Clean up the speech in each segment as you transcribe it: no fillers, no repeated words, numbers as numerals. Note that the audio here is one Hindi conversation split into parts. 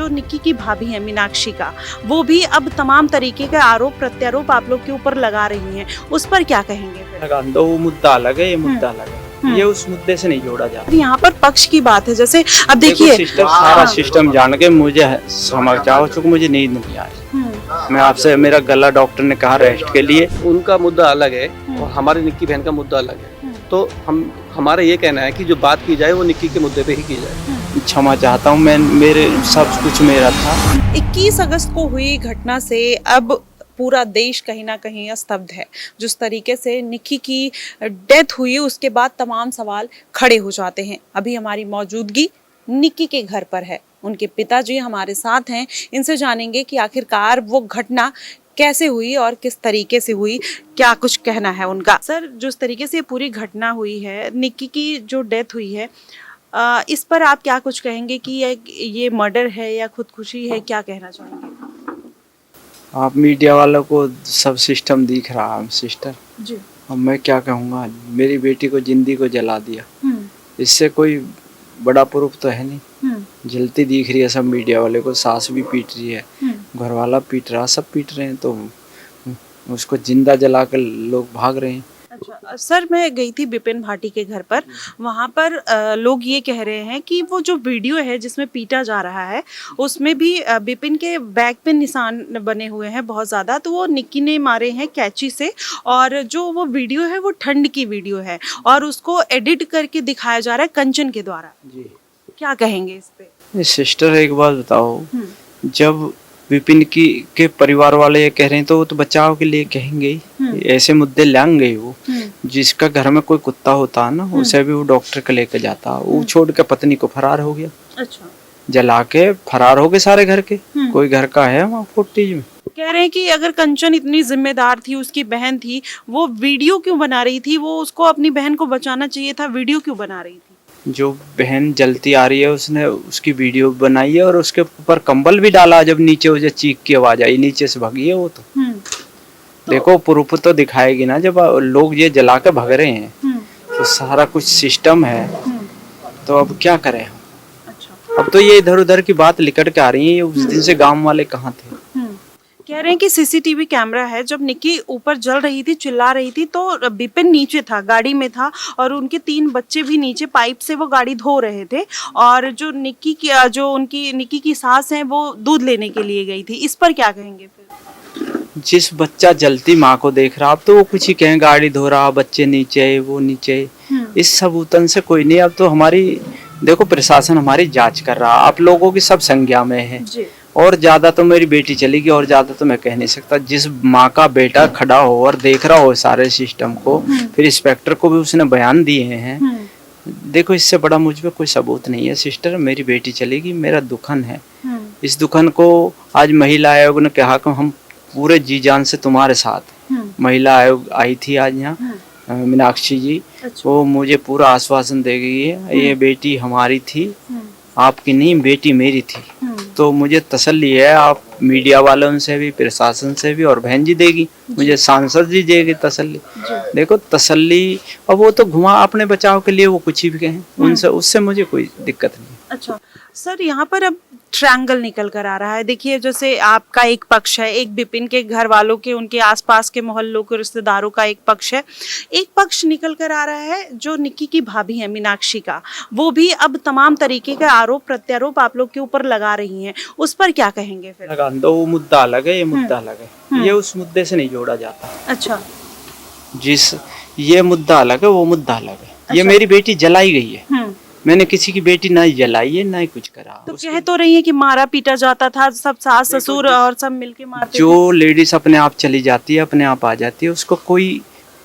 जो निक्की की भाभी है मीनाक्षी का, वो भी अब तमाम तरीके के आरोप प्रत्यारोप आप लोग के ऊपर लगा रही हैं, उस पर क्या कहेंगे फिर? तो वो मुद्दा अलग है, ये मुद्दा अलग है, ये उस मुद्दे से नहीं जोड़ा जा रहा। यहाँ पर पक्ष की बात है, जैसे अब देखिए सिस्टर सारा सिस्टम जान के मुझे समझाओ, चूंकि मुझे नींद नहीं आ रही। मैं आपसे, मेरा गला डॉक्टर ने कहा रेस्ट के लिए। उनका मुद्दा अलग है और हमारी निक्की बहन का मुद्दा अलग है। तो हमारा ये कहना है कि जो बात की जाए वो निक्की के मुद्दे पे ही की जाए। क्षमा चाहता हूँ, मैं मेरे सब कुछ मेरा था। 21 अगस्त को हुई घटना से अब पूरा देश कहीं ना कहीं स्तब्ध है। जिस तरीके से निक्की की डेथ हुई उसके बाद तमाम सवाल खड़े हो जाते हैं। अभी हमारी मौजूदगी निक्की के घर पर है, उनके पिताजी हमारे साथ हैं। इनसे जानेंगे कि आखिरकार वो घटना कैसे हुई और किस तरीके से हुई, क्या कुछ कहना है उनका। सर, जिस तरीके से पूरी घटना हुई है, निक्की की जो डेथ हुई है, इस पर आप क्या कुछ कहेंगे कि ये मर्डर है या खुदकुशी है, क्या कहना चाहेंगे? आप मीडिया वालों को सब सिस्टम दिख रहा है सिस्टर जी। अब मैं क्या कहूँगा, मेरी बेटी को जिंदगी को जला दिया, इससे कोई बड़ा प्रूफ तो है नहीं। जलती दिख रही है सब मीडिया वाले को, सास भी पीट रही है, घर वाला पीट रहा, सब पीट रहे हैं, तो उसको जिंदा जला कर लोग भाग रहे हैं। अच्छा सर, मैं गई थी बिपिन भाटी के घर पर, वहाँ पर लोग ये कह रहे हैं कि वो जो वीडियो है जिसमें पीटा जा रहा है उसमें भी बिपिन के बैग पे निशान बने हुए हैं बहुत ज़्यादा, तो वो निक्की ने मारे हैं कैंची से। और जो वो वीडियो है वो ठंड की वीडियो है और उसको एडिट करके दिखाया जा रहा है कंचन के द्वारा। जी, क्या कहेंगे इस पे? सिस्टर एक बात बताओ, जब विपिन के परिवार वाले ये कह रहे हैं तो वो तो बचाव के लिए कहेंगे ही, ऐसे मुद्दे लाएंगे वो। जिसका घर में कोई कुत्ता होता है ना, उसे भी वो डॉक्टर के लेके जाता, वो छोड़ के पत्नी को फरार हो गया। अच्छा, जला के फरार हो गए सारे घर के। कोई घर का है वहाँ फुटेज में। कह रहे हैं कि अगर कंचन इतनी जिम्मेदार थी, उसकी बहन थी, वो वीडियो क्यों बना रही थी? वो उसको अपनी बहन को बचाना चाहिए था, वीडियो क्यों बना रही थी? जो बहन जलती आ रही है उसने उसकी वीडियो बनाई है और उसके ऊपर कंबल भी डाला। जब नीचे उसे चीख की आवाज आई, नीचे से भागी है वो। तो देखो प्रूफ तो दिखाएगी ना, जब लोग ये जला के भाग रहे हैं तो सारा कुछ सिस्टम है। तो अब क्या करें हम? अच्छा। अब तो ये इधर उधर की बात लिकट के आ रही है। उस दिन से गांव वाले कहाँ थे? कह रहे हैं कि सीसीटीवी कैमरा है, जब निक्की ऊपर जल रही थी, चिल्ला रही थी, तो बिपिन नीचे था, गाड़ी में था, और उनके 3 बच्चे भी नीचे पाइप से वो गाड़ी धो रहे थे। और जो निक्की की सास है वो दूध लेने के लिए गई थी। इस पर क्या कहेंगे फिर? जिस बच्चा जलती माँ को देख रहा, अब तो वो कुछ ही कहें, गाड़ी धो रहा, बच्चे नीचे, वो नीचे। इस सबूतन से कोई नहीं। अब तो हमारी देखो प्रशासन हमारी जांच कर रहा, आप लोगों की सब संज्ञा में है। और ज्यादा तो मेरी बेटी चलेगी, और ज्यादा तो मैं कह नहीं सकता। जिस माँ का बेटा खड़ा हो और देख रहा हो सारे सिस्टम को, फिर इंस्पेक्टर को भी उसने बयान दिए हैं। देखो इससे बड़ा मुझ पे कोई सबूत नहीं है सिस्टर। मेरी बेटी चलेगी, मेरा दुखन है। इस दुखन को आज महिला आयोग ने कहा कि हम पूरे जी जान से तुम्हारे साथ। महिला आयोग आई थी आज यहाँ, मीनाक्षी जी। अच्छा। वो मुझे पूरा आश्वासन दे गई है, ये बेटी हमारी थी, आपकी नहीं, बेटी मेरी थी। तो मुझे तसल्ली है, आप मीडिया वालों से भी, प्रशासन से भी, और बहन जी देगी, मुझे सांसद जी देगी तसल्ली। देखो तसल्ली, अब वो तो घुमा अपने बचाव के लिए वो कुछ भी कहें, उनसे उससे मुझे कोई दिक्कत नहीं। अच्छा सर, यहाँ पर अब ट्रायंगल निकल कर आ रहा है। देखिए, जैसे आपका एक पक्ष है, एक बिपिन के घर वालों के, उनके आसपास के मोहल्लों के रिश्तेदारों का एक पक्ष है, एक पक्ष निकल कर आ रहा है जो निक्की की भाभी है मीनाक्षी का, वो भी अब तमाम तरीके के आरोप प्रत्यारोप आप लोग के ऊपर लगा रही हैं। उस पर क्या कहेंगे फिर? तो वो मुद्दा अलग है, ये मुद्दा अलग है, ये उस मुद्दे से नहीं जोड़ा जाता। अच्छा, ये मुद्दा अलग है, वो मुद्दा अलग है। अच्छा। ये मेरी बेटी जलाई गई है, मैंने किसी की बेटी ना जलाई है ना ही कुछ करा। तो कह तो रही है कि मारा पीटा जाता था, सब सास ससुर और सब मिलके मारते। जो लेडीज अपने आप चली जाती है, अपने आप आ जाती है, उसको कोई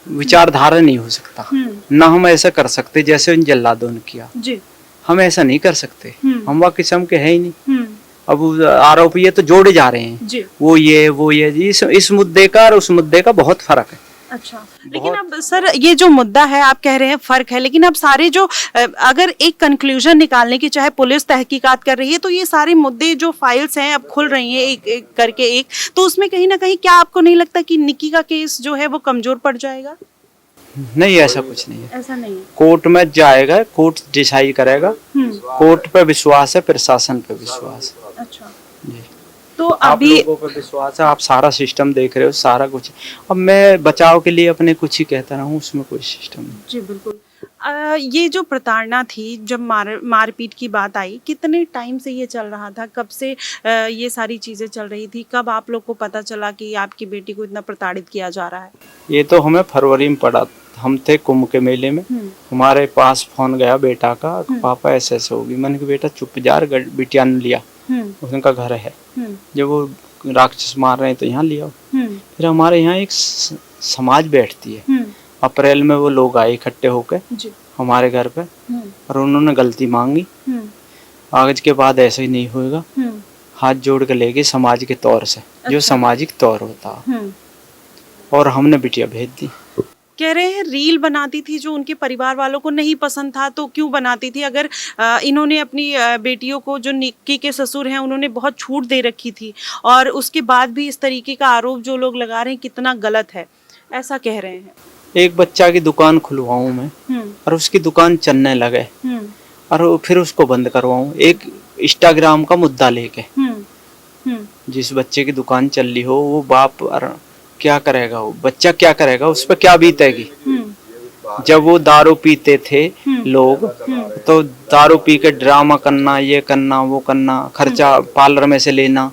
विचारधारा नहीं हो सकता। ना हम ऐसा कर सकते जैसे उन जल्लादों ने किया जी। हम ऐसा नहीं कर सकते, हम वह किस्म के है ही नहीं। अब आरोप ये तो जोड़े जा रहे हैं जी। वो ये जी, इस मुद्दे का और उस मुद्दे का बहुत फर्क है। अच्छा, लेकिन अब सर ये जो मुद्दा है, आप कह रहे हैं फर्क है, लेकिन अब सारे जो अगर एक कंक्लूजन निकालने की चाहे पुलिस तहकीकात कर रही है, तो ये सारे मुद्दे जो फाइल्स हैं अब खुल रही हैं एक एक करके एक, तो उसमें कहीं ना कहीं क्या आपको नहीं लगता कि निक्की का केस जो है वो कमजोर पड़ जाएगा? नहीं, ऐसा कुछ नहीं है। ऐसा नहीं है। कोर्ट में जाएगा, कोर्ट डिसाइड करेगा। कोर्ट पे विश्वास है, प्रशासन पे विश्वास है। अच्छा, जी। तो आप अभी लोगों पे विश्वास है, आप सारा सिस्टम देख रहे हो, सारा कुछ। अब मैं बचाव के लिए अपने कुछ ही कहता रहा हूँ, उसमें कोई सिस्टम नहीं। जी बिल्कुल। ये जो प्रताड़ना थी, जब मारपीट की बात आई, कितने टाइम से ये चल रहा था? कब से ये सारी चीजें चल रही थी? कब आप लोग को पता चला कि आपकी बेटी को इतना प्रताड़ित किया जा रहा है? ये तो हमें फरवरी में पड़ा। हम थे कुंभ के मेले में, हमारे पास फोन गया बेटा का, पापा ऐसे ऐसे होगी। मैंने कहा बेटा चुप जा, बिटिया ने लिया, उनका घर है। जब वो राक्षस मार रहे हैं तो यहाँ लिया। फिर हमारे यहाँ एक समाज बैठती है, अप्रैल में वो लोग आए इकट्ठे होकर हमारे घर पे, और उन्होंने गलती मांगी। आज के बाद ऐसा ही नहीं होएगा, हाथ जोड़ के लेके समाज के तौर से, जो सामाजिक तौर होता, और हमने बिटिया भेज दी। कह रहे हैं रील बनाती थी जो उनके परिवार वालों को नहीं पसंद था, तो क्यों बनाती थी? अगर इन्होंने अपनी बेटियों को, जो निक्की के ससुर हैं, उन्होंने बहुत छूट दे रखी थी, और उसके बाद भी इस तरीके का आरोप जो लोग लगा रहे हैं कितना गलत है, ऐसा कह रहे हैं। एक बच्चा की दुकान खुलवाऊं मैं, और उसकी दुकान चलने लगे, और फिर उसको बंद करवाऊं एक इंस्टाग्राम का मुद्दा लेके। जिस बच्चे की दुकान चल रही हो, वो बाप क्या करेगा, वो बच्चा क्या करेगा, उस पर क्या बीतेगी? जब वो दारू पीते थे लोग, तो दारू पी के ड्रामा करना, ये करना, वो करना, खर्चा पार्लर में से लेना।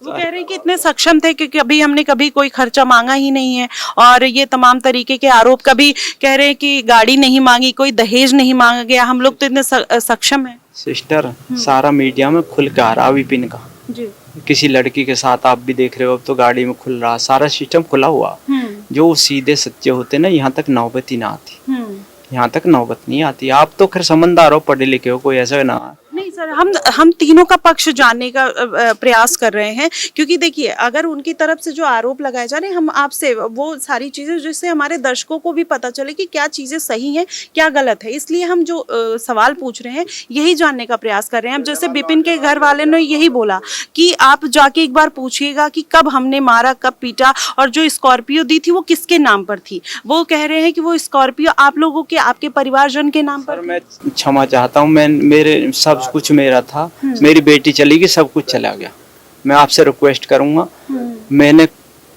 वो कह रहे हैं कि इतने सक्षम थे कि कभी हमने कभी कोई खर्चा मांगा ही नहीं है, और ये तमाम तरीके के आरोप, कभी कह रहे हैं कि गाड़ी नहीं मांगी, कोई दहेज नहीं मांगा गया, हम लोग तो इतने सक्षम हैं। सिस्टर, सारा मीडिया में खुल के आ रहा विपिन का जी। किसी लड़की के साथ, आप भी देख रहे हो, अब तो गाड़ी में खुल रहा, सारा सिस्टम खुला हुआ। जो सीधे सच्चे होते ना, यहाँ तक नौबत ही ना आती, यहाँ तक नौबत नहीं आती। आप तो खैर समझदार हो, पढ़े लिखे हो, कोई ऐसा ना। नहीं सर, हम तीनों का पक्ष जानने का प्रयास कर रहे हैं, क्योंकि देखिए, अगर उनकी तरफ से जो आरोप लगाए जा रहे हैं, हम आपसे वो सारी चीजें, जिससे हमारे दर्शकों को भी पता चले कि क्या चीजें सही हैं, क्या गलत है, इसलिए हम जो सवाल पूछ रहे हैं, यही जानने का प्रयास कर रहे हैं। अब जैसे विपिन के घर वाले ने यही बोला कि आप जाके एक बार पूछिएगा कि कब हमने मारा, कब पीटा, और जो स्कॉर्पियो दी थी वो किसके नाम पर थी। वो कह रहे हैं कि वो स्कॉर्पियो आप लोगों के, आपके परिवारजन के नाम पर। मैं क्षमा चाहता हूँ, मैं मेरे सब कुछ मेरा था, मेरी बेटी चली गई, सब कुछ चला गया। मैं आपसे रिक्वेस्ट करूंगा, मैंने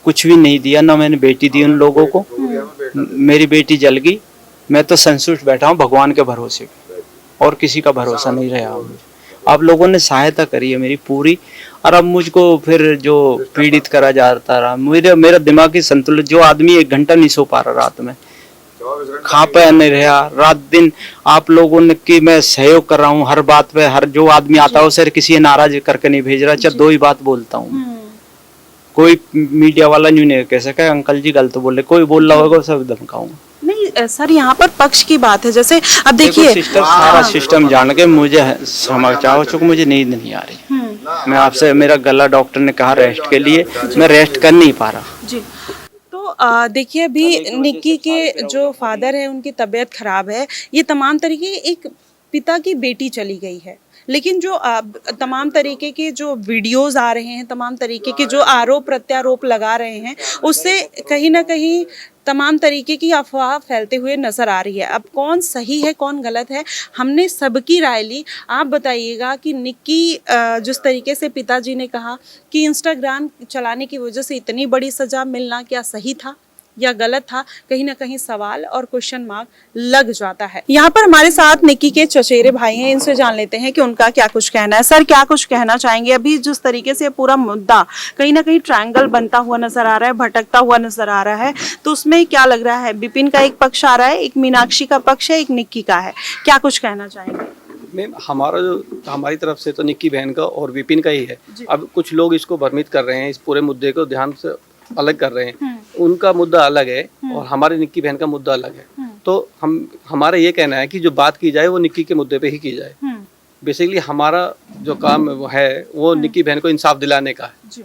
कुछ भी नहीं दिया, ना मैंने बेटी दी उन लोगों को। मेरी बेटी जल गई, मैं तो संतुष्ट बैठा हूँ भगवान के भरोसे पे, और किसी का भरोसा नहीं रहा मुझे। आप लोगों ने सहायता करी है मेरी पूरी, और अब मुझको फिर जो पीड़ित करा जाता रहा, मेरा दिमागी संतुलन, जो आदमी 1 घंटा नहीं सो पा रहा रात में, खा पे नहीं रहा रात दिन, आप लोगों ने कि मैं सहयोग कर रहा हूँ हर बात पे, हर जो आदमी आता है उसे किसी नाराज करके नहीं भेज रहा। चाहे 2 ही बात बोलता हूँ, कोई मीडिया वाला नहीं कह सका अंकल जी गलत बोले, कोई बोल रहा होगा सब धमकाऊंगा। नहीं सर, यहाँ पर पक्ष की बात है। जैसे अब देखिए, सिस्टर, सारा सिस्टम जान के मुझे समाचार हो चुका, मुझे नींद नहीं आ रही। मैं आपसे, मेरा गला डॉक्टर ने कहा रेस्ट के लिए, मैं रेस्ट कर नहीं पा रहा जी। देखिए, अभी निक्की के जो फादर है, उनकी तबीयत खराब है, ये तमाम तरीके, एक पिता की बेटी चली गई है, लेकिन जो तमाम तरीके के जो वीडियोस आ रहे हैं, तमाम तरीके के जो आरोप प्रत्यारोप लगा रहे हैं, उससे कहीं ना कहीं तमाम तरीके की अफवाह फैलते हुए नजर आ रही है। अब कौन सही है, कौन गलत है, हमने सबकी राय ली। आप बताइएगा कि निक्की, जिस तरीके से पिताजी ने कहा कि इंस्टाग्राम चलाने की वजह से इतनी बड़ी सजा मिलना, क्या सही था या गलत था? कहीं ना कहीं सवाल और क्वेश्चन मार्क लग जाता है। यहाँ पर हमारे साथ निक्की के चचेरे भाई हैं, इनसे जान लेते हैं कि उनका क्या कुछ कहना है। सर, क्या कुछ कहना चाहेंगे? अभी जिस तरीके से पूरा मुद्दा कहीं ना कहीं ट्रायंगल बनता हुआ नजर आ रहा है, भटकता हुआ नजर आ रहा है, तो उसमें क्या लग रहा है? विपिन का एक पक्ष आ रहा है, एक मीनाक्षी का पक्ष है, एक निक्की का है, क्या कुछ कहना चाहेंगे? मैम, हमारी तरफ से तो निक्की बहन का और विपिन का ही है। अब कुछ लोग इसको भ्रमित कर रहे हैं, इस पूरे मुद्दे को ध्यान से अलग कर रहे हैं। उनका मुद्दा अलग है और हमारी निक्की बहन का मुद्दा अलग है। तो हमारा ये कहना है कि जो बात की जाए वो निक्की के मुद्दे पे ही की जाए। बेसिकली हमारा जो काम है वो निक्की बहन को इंसाफ दिलाने का है।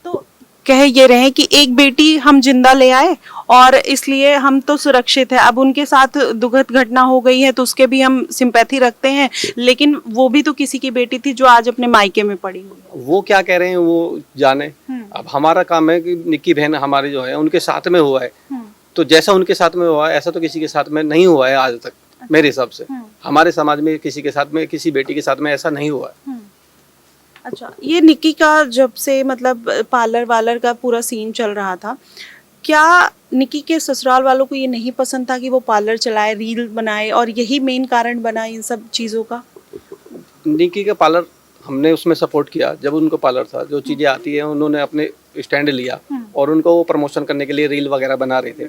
तो कह ये रहे कि एक बेटी हम जिंदा ले आए और इसलिए हम तो सुरक्षित है। अब उनके साथ दुखद घटना हो गई है तो उसके भी हम सिंपैथी रखते हैं, लेकिन वो भी तो किसी की बेटी थी जो आज अपने मायके में पड़ी हुई। वो क्या कह रहे हैं वो जाने। अब हमारा काम है कि निक्की बहन हमारी जो है उनके साथ में हुआ है, तो जैसा उनके साथ में हुआ है ऐसा तो किसी के साथ में नहीं हुआ है आज तक, मेरे हिसाब से। हमारे समाज में किसी के साथ में, किसी बेटी के साथ में ऐसा नहीं हुआ है। अच्छा, ये निक्की का जब से मतलब पार्लर वालर का पूरा सीन चल रहा था, क्या निक्की के ससुराल वालों को ये नहीं पसंद था कि वो पार्लर चलाए, रील बनाए, और यही मेन कारण बना इन सब चीज़ों का? निक्की का पार्लर हमने उसमें सपोर्ट किया। जब उनको पार्लर था, जो चीज़ें आती हैं उन्होंने अपने स्टैंड लिया और उनको वो प्रमोशन करने के लिए रील वगैरह बना रहे थे,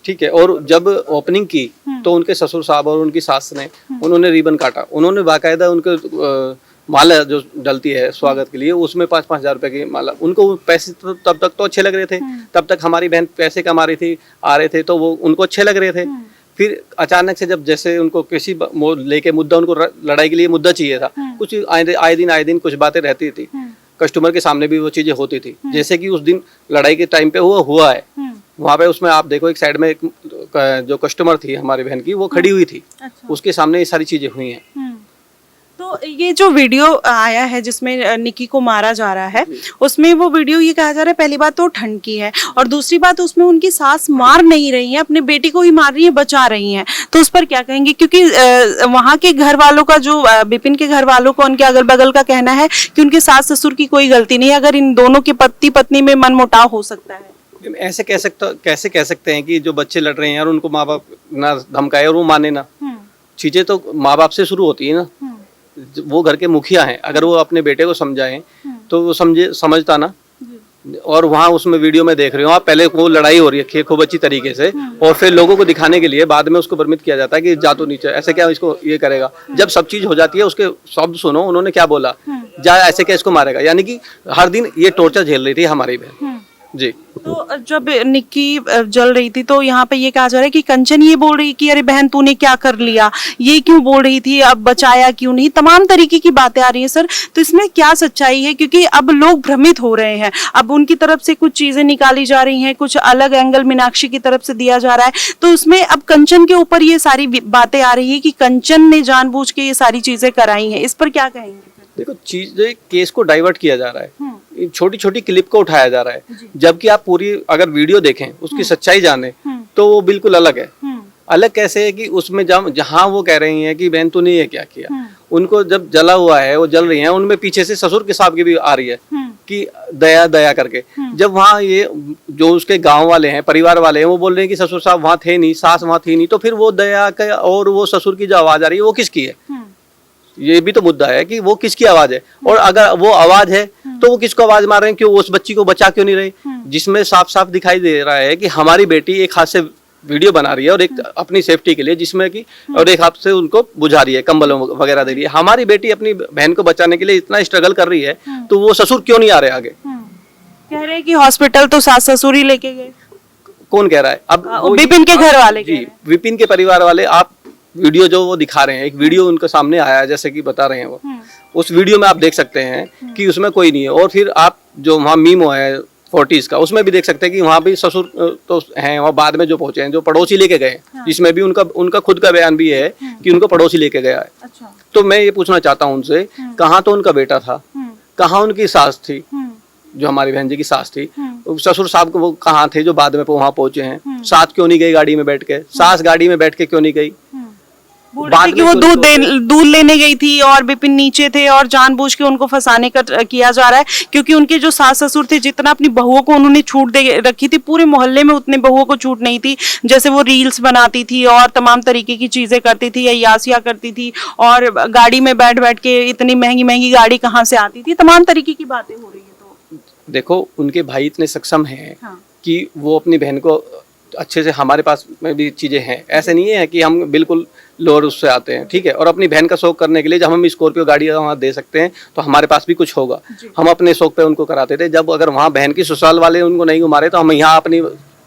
ठीक है। और जब ओपनिंग की तो उनके ससुर साहब और उनकी सास ने उन्होंने रिबन काटा, उन्होंने बाकायदा उनके माला जो डलती है स्वागत के लिए, उसमें 5-5 हज़ार रुपए की माला, उनको पैसे तो तब तक तो अच्छे लग रहे थे, तब तक हमारी बहन पैसे कमा रही थी, आ रहे थे, तो वो उनको अच्छे लग रहे थे। फिर अचानक से जब जैसे उनको किसी लेके मुद्दा, उनको लड़ाई के लिए मुद्दा चाहिए था, कुछ आए दिन कुछ बातें रहती थी, कस्टमर के सामने भी वो चीजें होती थी। जैसे कि उस दिन लड़ाई के टाइम पे हुआ है, वहाँ पे उसमें आप देखो एक साइड में एक जो कस्टमर थी हमारी बहन की, वो खड़ी हुई थी, उसके सामने ये सारी चीजें हुई हैं। तो ये जो वीडियो आया है जिसमें निक्की को मारा जा रहा है, उसमें वो वीडियो ये कहा जा रहा है, पहली बात तो ठंड की है, और दूसरी बात उसमें उनकी सास मार नहीं रही है, अपने बेटी को ही मार रही है, बचा रही हैं। तो उस पर क्या कहेंगे? क्योंकि वहाँ के घर वालों का, जो विपिन के घर वालों को, उनके अगल बगल का कहना है कि उनके सास ससुर की कोई गलती नहीं है, अगर इन दोनों के पति पत्नी में मनमुटाव हो सकता है। ऐसे कैसे कह सकते हैं कि जो बच्चे लड़ रहे हैं और उनको माँ बाप ना धमकाए और वो माने ना? चीजें तो माँ बाप से शुरू होती है ना। वो घर के मुखिया हैं, अगर वो अपने बेटे को समझाएं तो वो समझता ना। और वहाँ उसमें वीडियो में देख रहे हो आप, पहले वो लड़ाई हो रही है खूब अच्छी तरीके से, और फिर लोगों को दिखाने के लिए बाद में उसको भ्रमित किया जाता है कि जा तो नीचे, ऐसे क्या इसको ये करेगा। जब सब चीज हो जाती है, उसके शब्द सुनो, उन्होंने क्या बोला, जा ऐसे क्या इसको मारेगा। यानी कि हर दिन ये टॉर्चर झेल रही थी हमारी बहन जी। तो जब निक्की जल रही थी तो यहाँ पे ये कहा जा रहा है कि कंचन ये बोल रही कि अरे बहन तूने क्या कर लिया, ये क्यों बोल रही थी, अब बचाया क्यों नहीं, तमाम तरीके की बातें आ रही हैं सर। तो इसमें क्या सच्चाई है? क्योंकि अब लोग भ्रमित हो रहे हैं, अब उनकी तरफ से कुछ चीजें निकाली जा रही हैं, कुछ अलग एंगल मीनाक्षी की तरफ से दिया जा रहा है, तो उसमें अब कंचन के ऊपर ये सारी बातें आ रही है कि कंचन ने जानबूझ के ये सारी चीजें कराई हैं। इस पर क्या कहेंगे? देखो, केस को डाइवर्ट किया जा रहा है, छोटी छोटी क्लिप को उठाया जा रहा है, जबकि आप पूरी अगर वीडियो देखें, उसकी सच्चाई जाने, तो वो बिल्कुल अलग है। अलग कैसे है कि उसमें जहाँ वो कह रही हैं कि बहन तूने ये क्या किया, उनको जब जला हुआ है, वो जल रही हैं, उनमें पीछे से ससुर के साहब की भी आ रही है कि दया दया करके। जब वहाँ ये जो उसके गांव वाले हैं, परिवार वाले हैं, वो बोल रहे हैं कि ससुर साहब वहाँ थे नहीं, सास वहाँ थी नहीं, तो फिर वो दया का और वो ससुर की जो आवाज आ रही है वो किसकी है? ये भी तो मुद्दा है कि वो किसकी आवाज है, और अगर वो आवाज है तो वो किसको आवाज मार रहे हैं, क्यों उस बच्ची को बचा क्यों नहीं रही? जिसमें साफ साफ दिखाई दे रहा है कि हमारी बेटी एक हाथ से वीडियो बना रही है और एक अपनी सेफ्टी के लिए, जिसमें कि और एक हाथ से उनको बुझा रही है, कंबल वगैरह दे रही है। हमारी बेटी अपनी बहन को बचाने के लिए इतना स्ट्रगल कर रही है, तो वो ससुर क्यों नहीं आ रहे आगे? कह रहे हैं कि हॉस्पिटल तो सास ससुर ही लेके गए। कौन कह रहा है? अब विपिन के घर वाले जी, विपिन के परिवार वाले। आप वीडियो जो वो दिखा रहे हैं, एक वीडियो उनके सामने आया है जैसे कि बता रहे हैं वो, उस वीडियो में आप देख सकते हैं कि उसमें कोई नहीं है। और फिर आप जो वहाँ मीमो है 40s का, उसमें भी देख सकते हैं कि वहाँ भी ससुर तो हैं, वहाँ बाद में जो पहुंचे हैं, जो पड़ोसी लेके गए, जिसमें भी उनका खुद का बयान भी है कि उनको पड़ोसी लेके गया है। अच्छा। तो मैं ये पूछना चाहता हूँ उनसे, कहाँ तो उनका बेटा था, कहाँ उनकी सास थी, जो हमारी बहन जी की सास थी, ससुर साहब को वो कहाँ थे जो बाद में वहाँ पहुंचे हैं? साथ क्यों नहीं गई गाड़ी में बैठ के? सास गाड़ी में बैठ के क्यों नहीं गई? बाद कि वो दूध लेने गई थी और विपिन नीचे थे, और जानबूझ के उनको फंसाने का किया जा रहा है, क्योंकि उनके जो सास ससुर थे, जितना अपनी बहुओं को उन्होंने छूट दे रखी थी, पूरे मोहल्ले में उतने बहुओं को छूट नहीं थी। जैसे वो रील्स बनाती थी और तमाम तरीके की चीजें करती थी, अय्यासियां करती थी, और गाड़ी में बैठ बैठ के, इतनी महंगी महंगी गाड़ी कहाँ से आती थी, तमाम तरीके की बातें हो रही है। तो देखो, उनके भाई इतने सक्षम हैं कि वो अपनी बहन को अच्छे से, हमारे पास में भी चीज़ें हैं, ऐसे नहीं है कि हम बिल्कुल लोअर उससे आते हैं, ठीक है। और अपनी बहन का शौक करने के लिए जब हम स्कॉर्पियो गाड़ी वहाँ दे सकते हैं, तो हमारे पास भी कुछ होगा। हम अपने शौक पे उनको कराते थे। जब अगर वहाँ बहन की ससुराल वाले उनको नहीं घुमा रहे, तो हम यहाँ अपनी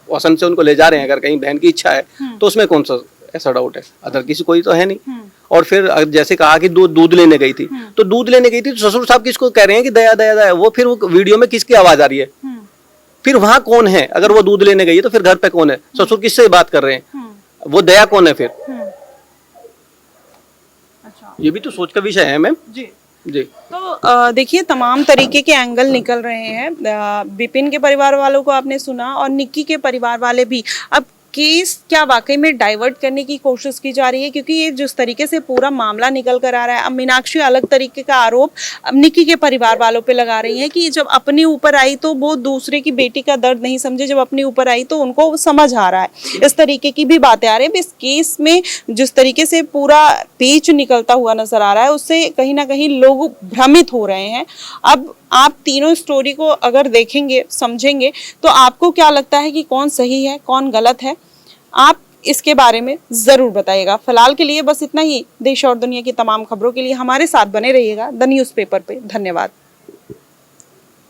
पसंद से उनको ले जा रहे हैं। अगर कहीं बहन की इच्छा है तो उसमें कौन सा ऐसा डाउट है? अदर किसी कोई तो है नहीं। और फिर जैसे कहा कि दूध लेने गई थी, तो दूध लेने गई थी तो ससुर साहब किसको कह रहे हैं कि दया दया दया, वो फिर वो वीडियो में किसकी आवाज आ रही है? फिर वहाँ कौन है? अगर वो दूध लेने गई है तो फिर घर पे कौन है? ससुर किससे बात कर रहे हैं? वो दया कौन है फिर? अच्छा, ये भी तो सोच का विषय है मैम जी। जी। तो देखिए, तमाम तरीके के एंगल निकल रहे हैं। विपिन के परिवार वालों को आपने सुना, और निक्की के परिवार वाले भी। अब केस क्या वाकई में डाइवर्ट करने की कोशिश की जा रही है? क्योंकि ये जिस तरीके से पूरा मामला निकल कर आ रहा है, अब मीनाक्षी अलग तरीके का आरोप अब निक्की के परिवार वालों पे लगा रही है कि जब अपने ऊपर आई तो वो दूसरे की बेटी का दर्द नहीं समझे, जब अपने ऊपर आई तो उनको समझ आ रहा है। इस तरीके की भी बातें आ रही है। इस केस में जिस तरीके से पूरा पेच निकलता हुआ नजर आ रहा है, उससे कहीं ना कहीं लोग भ्रमित हो रहे हैं। अब आप तीनों स्टोरी को अगर देखेंगे, समझेंगे, तो आपको क्या लगता है कि कौन सही है, कौन गलत है? आप इसके बारे में जरूर बताइएगा। फिलहाल के लिए बस इतना ही। देश और दुनिया की तमाम खबरों के लिए हमारे साथ बने रहिएगा द न्यूज़पेपर पे। धन्यवाद।